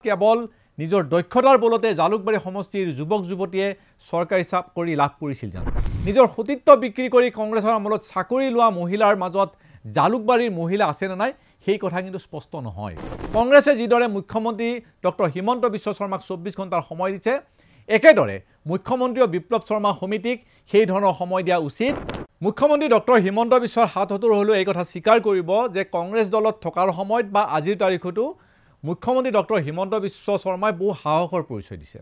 কেৱল নিজৰ দক্ষতাৰ বলতে জালুকবাৰী সমষ্টিৰ যুৱক যুৱতীয়ে চৰকাৰী চাকৰি লাভ কৰিছিল জানো নিজৰ সতীত্ব বিক্ৰী কৰি কংগ্ৰেছৰ আমলত চাকৰি লোৱা মহিলাৰ মাজত জালুকবাৰীৰ মহিলা আছে না নাই সেই কথা কিন্তু স্পষ্ট নহয় কংগ্ৰেছে যিদৰে মুখ্যমন্ত্ৰী ডক্টৰ হিমন্ত বিশ্ব শৰ্মাক 24 ঘণ্টাৰ সময় দিছে একেদৰে মুখ্যমন্ত্ৰী বিপ্লৱ শৰ্মা সমিতিক সেই ধৰণৰ সময় দিয়া উচিত মুখ্যমন্ত্ৰী ডক্টৰ হিমন্ত বিশ্বৰ হাতহতুৰ হলো এই কথা স্বীকাৰ কৰিব যে কংগ্ৰেছ দলত থকাৰ সময়ত বা আজিৰ তাৰিখতো মুখ্যমন্ত্ৰী ডক্টৰ হিমন্ত বিশ্ব শৰ্মাই বহু সাহসৰ পৰিচয় দিছে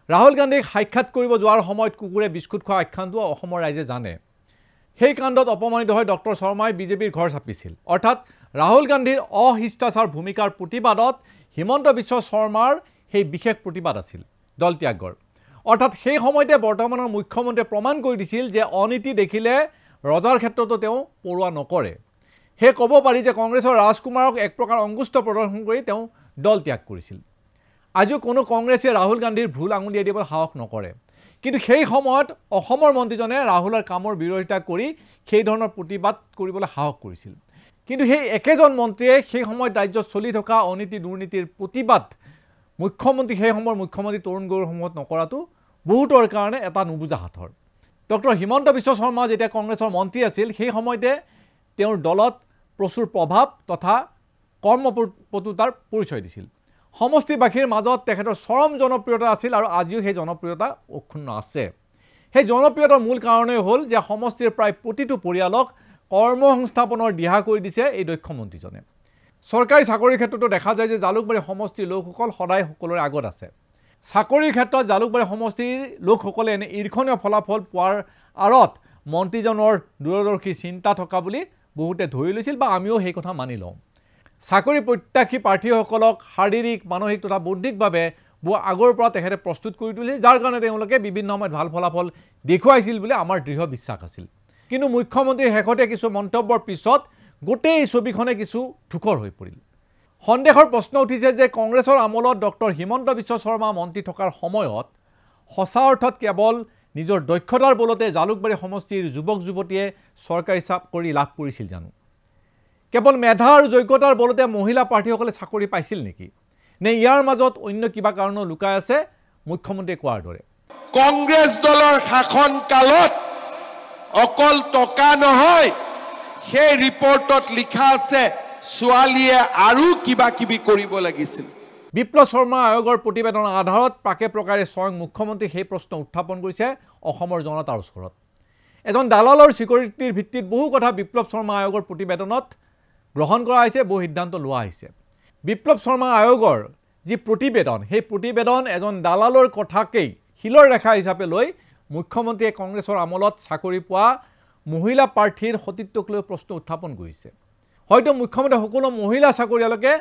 ৰাহুল গান্ধীক সাক্ষাৎ কৰিব যোৱাৰ সময়ত কুকুৰে বিস্কুট খোৱা আখ্যানটো অসমৰ ৰাইজে জানে সেই কাণ্ডত অপমানিত হৈ ডক্টৰ শৰ্মাই বিজেপিৰ ঘৰ চাপিছিল অৰ্থাৎ ৰাহুল গান্ধীৰ অহিষ্টাচাৰ ভূমিকাৰ প্ৰতিবাদত হিমন্ত বিশ্ব শৰ্মাৰ সেই বিশেষ প্ৰতিবাদ আছিল দল ত্যাগৰ অৰ্থাৎ সেই সময়তে বৰ্তমানৰ মুখ্যমন্ত্ৰীয়ে প্ৰমাণ কৰি দিছিল যে অনীতি দেখিলে ৰজাৰ ক্ষেত্ৰতো তেওঁ পৰোৱা নকৰে হে ক'ব পাৰি যে কংগ্ৰেছৰ ৰাজকুমাৰক এক প্ৰকাৰ অংগুষ্ঠ প্ৰদৰ্শন কৰি তেওঁ দল ত্যাগ কৰিছিল আজিও কোনো কংগ্ৰেছে ৰাহুল গান্ধীৰ ভুল আঙুলিয়াই দিব সাহস নকৰে কিন্তু সেই সময়ত অসমৰ মন্ত্ৰীজনে ৰাহুলৰ কামৰ বিৰোধিতা কৰি সেই ধৰণৰ প্ৰতিবাদ কৰিবলৈ সাহস কৰিছিল কিন্তু সেই একেজন মন্ত্ৰীয়ে সেই সময়ত ৰাজ্যত চলি থকা অনীতি দুৰ্নীতিৰ প্ৰতিবাদ মুখ্যমন্ত্ৰী সেই সময়ৰ মুখ্যমন্ত্ৰী তৰুণ গগৈৰ সময়ত নকৰাটো বহুতৰ কাৰণে এটা নুবুজা হাতৰ ডক্টৰ হিমন্ত বিশ্ব শৰ্মা যেতিয়া কংগ্ৰেছৰ মন্ত্ৰী আছিল সেই সময়তে তেওঁৰ দলত প্ৰচুৰ প্ৰভাৱ তথা কৰ্মপটুতাৰ পৰিচয় দিছিল সমষ্টিবাসীৰ মাজত তেখেতৰ চৰম জনপ্ৰিয়তা আছিল আৰু আজিও সেই জনপ্ৰিয়তা অক্ষুণ্ণ আছে সেই জনপ্ৰিয়তাৰ মূল কাৰণেই হ'ল যে সমষ্টিৰ প্ৰায় প্ৰতিটো পৰিয়ালক কৰ্মসংস্থাপনৰ দিহা কৰি দিছে এই দক্ষ মন্ত্ৰীজনে চৰকাৰী চাকৰিৰ ক্ষেত্ৰতো দেখা যায় যে জালুকবাৰী সমষ্টিৰ লোকসকল সদায় সকলোৰে আগত আছে চাকৰিৰ ক্ষেত্ৰত জালুকবাৰী সমষ্টিৰ লোকসকলে এনে ঈৰ্ষণীয় ফলাফল পোৱাৰ আঁৰত মন্ত্ৰীজনৰ দূৰদৰ্শী চিন্তা থকা বুলি বহুতে ধৰি লৈছিল বা আমিও সেই কথা মানি লওঁ চাকৰি প্ৰত্যাশী প্ৰাৰ্থীসকলক শাৰীৰিক মানসিক তথা বৌদ্ধিকভাৱে বহু আগৰ পৰা তেখেতে প্ৰস্তুত কৰি তুলিছিল যাৰ কাৰণে তেওঁলোকে বিভিন্ন সময়ত ভাল ফলাফল দেখুৱাইছিল বুলি আমাৰ দৃঢ় বিশ্বাস আছিল কিন্তু মুখ্যমন্ত্ৰীৰ শেহতে কিছু মন্তব্যৰ পিছত গোটেই ছবিখনে কিছু ঠুকৰ হৈ পৰিল সন্দেহৰ প্ৰশ্ন উঠিছে যে কংগ্ৰেছৰ আমলত ডক্টৰ হিমন্ত বিশ্ব শৰ্মা মন্ত্ৰী থকাৰ সময়ত সঁচা অৰ্থত কেৱল নিজৰ দক্ষতাৰ বলতে জালুকবাৰী সমষ্টিৰ যুৱক যুৱতীয়ে চৰকাৰী চাকৰি লাভ কৰিছিল জানো কেৱল মেধা আৰু যোগ্যতাৰ বলতে মহিলা প্ৰাৰ্থীসকলে চাকৰি পাইছিল নেকি নে ইয়াৰ মাজত অন্য কিবা কাৰণ লুকাই আছে মুখ্যমন্ত্ৰীয়ে কোৱাৰ দৰে কংগ্ৰেছ দলৰ শাসন কালত অকল টকা নহয় সেই ৰিপৰ্টত লিখা আছে ছোৱালীয়ে আৰু কিবা কিবি কৰিব লাগিছিল বিপ্লৱ শৰ্মা আয়োগৰ প্ৰতিবেদনৰ আধাৰত প্ৰাকে প্ৰকাৰে স্বয়ং মুখ্যমন্ত্ৰী সেই প্ৰশ্ন উত্থাপন কৰিছে অসমৰ জনতাৰ ওচৰত এজন দালালৰ চিকিউৰিটিৰ ভিত্তিত বহু কথা বিপ্লৱ শৰ্মা আয়োগৰ প্ৰতিবেদনত গ্ৰহণ কৰা হৈছে বহু সিদ্ধান্ত লোৱা হৈছে বিপ্লৱ শৰ্মা আয়োগৰ যি প্ৰতিবেদন সেই প্ৰতিবেদন এজন দালালৰ কথাকেই শিলৰ ৰেখা হিচাপে লৈ মুখ্যমন্ত্ৰীয়ে কংগ্ৰেছৰ আমলত চাকৰি পোৱা মহিলা প্ৰাৰ্থীৰ সতীত্বক লৈ প্ৰশ্ন উত্থাপন কৰিছে হয়তো মুখ্যমন্ত্ৰী সকলো মহিলা চাকৰিয়ালকে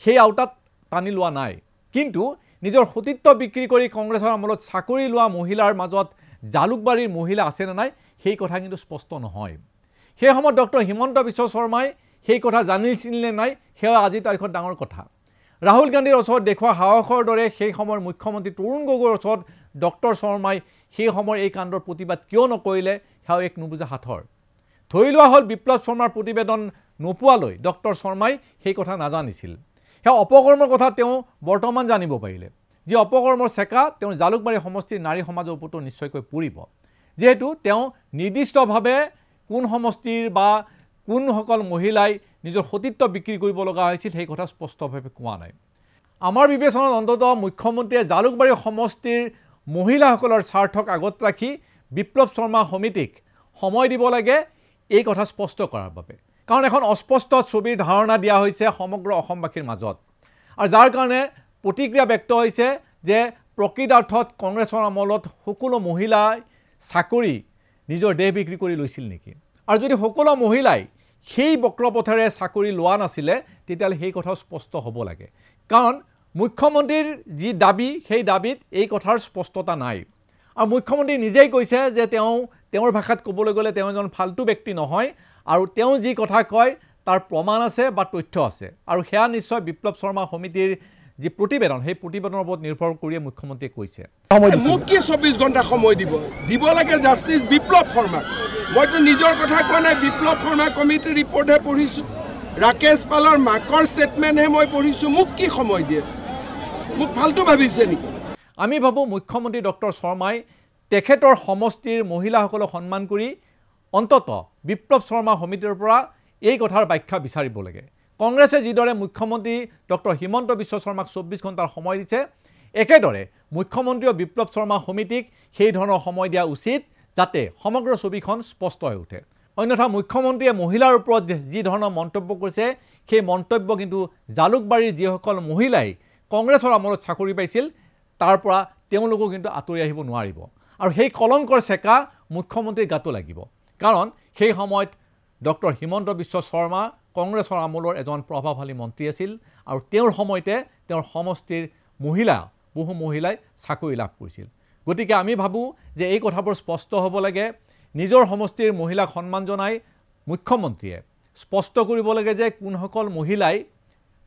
সেই আওতাত টানি লোৱা নাই কিন্তু নিজৰ সতীত্ব বিক্ৰী কৰি কংগ্ৰেছৰ আমলত চাকৰি লোৱা মহিলাৰ মাজত জালুকবাৰীৰ মহিলা আছে না নাই সেই কথা কিন্তু স্পষ্ট নহয় সেই সময়ত ডক্টৰ হিমন্ত বিশ্ব শৰ্মাই সেই কথা জানিছিল নে নাই সেয়া আজিৰ তাৰিখত ডাঙৰ কথা ৰাহুল গান্ধীৰ ওচৰত দেখুওৱা সাহসৰ দৰে সেই সময়ৰ মুখ্যমন্ত্ৰী তৰুণ গগৈৰ ওচৰত ডক্টৰ শৰ্মাই সেই সময়ৰ এই কাণ্ডৰ প্ৰতিবাদ কিয় নকৰিলে সেয়া এক নুবুজা হাতৰ ধৰি লোৱা হ'ল বিপ্লৱ শৰ্মাৰ প্ৰতিবেদন নোপোৱালৈ ডক্টৰ শৰ্মাই সেই কথা নাজানিছিল সেয়া অপকৰ্মৰ কথা তেওঁ বৰ্তমান জানিব পাৰিলে যি অপকৰ্মৰ চেকা তেওঁ জালুকবাৰী সমষ্টিৰ নাৰী সমাজৰ ওপৰতো নিশ্চয়কৈ পৰিব যেহেতু তেওঁ নিৰ্দিষ্টভাৱে কোন সমষ্টিৰ বা কোনসকল মহিলাই নিজৰ সতীত্ব বিক্ৰী কৰিব লগা হৈছিল সেই কথা স্পষ্টভাৱে কোৱা নাই আমাৰ বিবেচনাত অন্ততঃ মুখ্যমন্ত্ৰীয়ে জালুকবাৰী সমষ্টিৰ মহিলাসকলৰ স্বাৰ্থক আগত ৰাখি বিপ্লৱ শৰ্মা সমিতিক সময় দিব লাগে এই কথা স্পষ্ট কৰাৰ বাবে কাৰণ এখন অস্পষ্ট ছবিৰ ধাৰণা দিয়া হৈছে সমগ্ৰ অসমবাসীৰ মাজত আৰু যাৰ কাৰণে প্ৰতিক্ৰিয়া ব্যক্ত হৈছে যে প্ৰকৃতাৰ্থত কংগ্ৰেছৰ আমলত সকলো মহিলাই চাকৰি নিজৰ দেহ বিক্ৰী কৰি লৈছিল নেকি আৰু যদি সকলো মহিলাই সেই বক্ৰপথেৰে চাকৰি লোৱা নাছিলে তেতিয়াহ'লে সেই কথা স্পষ্ট হ'ব লাগে কাৰণ মুখ্যমন্ত্ৰীৰ যি দাবী সেই দাবীত এই কথাৰ স্পষ্টতা নাই আৰু মুখ্যমন্ত্ৰী নিজেই কৈছে যে তেওঁৰ ভাষাত ক'বলৈ গ'লে তেওঁ এজন ফাল্টু ব্যক্তি নহয় আৰু তেওঁ যি কথা কয় তাৰ প্ৰমাণ আছে বা তথ্য আছে আৰু সেয়া নিশ্চয় বিপ্লৱ শৰ্মা সমিতিৰ যি প্ৰতিবেদন সেই প্ৰতিবেদনৰ ওপৰত নিৰ্ভৰ কৰি মুখ্যমন্ত্ৰীয়ে কৈছে মোক কি 24 ঘণ্টা সময় দিব লাগে জাষ্টিস বিপ্লৱ শৰ্মাক মইতো নিজৰ কথা কোৱা নাই বিপ্লৱ শৰ্মা কমিটিৰ ৰিপৰ্টহে পঢ়িছোঁ ৰাকেশ পালৰ মাকৰ ষ্টেটমেণ্টহে মই পঢ়িছোঁ মোক কি সময় দিয়ে মোক ফাল্টু ভাবিছে নেকি? আমি ভাবোঁ মুখ্যমন্ত্ৰী ডক্টৰ শৰ্মাই তেখেতৰ সমষ্টিৰ মহিলাসকলক সন্মান কৰি অন্তত বিপ্লৱ শৰ্মা সমিতিৰ পৰা এই কথাৰ ব্যাখ্যা বিচাৰিব লাগে। কংগ্ৰেছে যিদৰে মুখ্যমন্ত্ৰী ডক্টৰ হিমন্ত বিশ্ব শৰ্মাক 24 ঘণ্টাৰ সময় দিছে, একেদৰে মুখ্যমন্ত্ৰী বিপ্লৱ শৰ্মা সমিতিক সেই ধৰণৰ সময় দিয়া উচিত, যাতে সমগ্ৰ ছবিখন স্পষ্ট হৈ উঠে। অন্যথা মুখ্যমন্ত্ৰীয়ে মহিলাৰ ওপৰত যি ধৰণৰ মন্তব্য কৰিছে, সেই মন্তব্য কিন্তু জালুকবাৰীৰ যিসকল মহিলাই কংগ্ৰেছৰ আমলত চাকৰি পাইছিল তাৰ পৰা তেওঁলোকো কিন্তু আঁতৰি আহিব নোৱাৰিব। আৰু সেই কলংকৰ চেকা মুখ্যমন্ত্ৰীৰ গাতো লাগিব, কাৰণ সেই সময়ত ডক্টৰ হিমন্ত বিশ্ব শৰ্মা কংগ্ৰেছৰ আমলৰ এজন প্ৰভাৱশালী মন্ত্ৰী আছিল, আৰু তেওঁৰ সময়তে তেওঁৰ সমষ্টিৰ বহু মহিলাই চাকৰি লাভ কৰিছিল। গতিকে আমি ভাবোঁ যে এই কথাবোৰ স্পষ্ট হ'ব লাগে। নিজৰ সমষ্টিৰ মহিলাক সন্মান জনাই মুখ্যমন্ত্ৰীয়ে স্পষ্ট কৰিব লাগে যে কোনসকল মহিলাই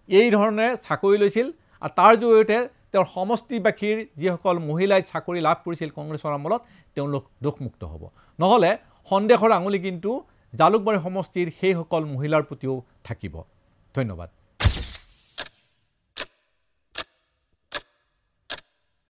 এই ধৰণে চাকৰি লৈছিল, আৰু তাৰ জৰিয়তে তেওঁৰ সমষ্টিবাসীৰ যিসকল মহিলাই চাকৰি লাভ কৰিছিল কংগ্ৰেছৰ আমলত, তেওঁলোক দোষমুক্ত হ'ব। নহ'লে সন্দেহৰ আঙুলি কিন্তু জালুকবাৰী সমষ্টিৰ সেইসকল মহিলাৰ প্ৰতিও থাকিব। ধন্যবাদ।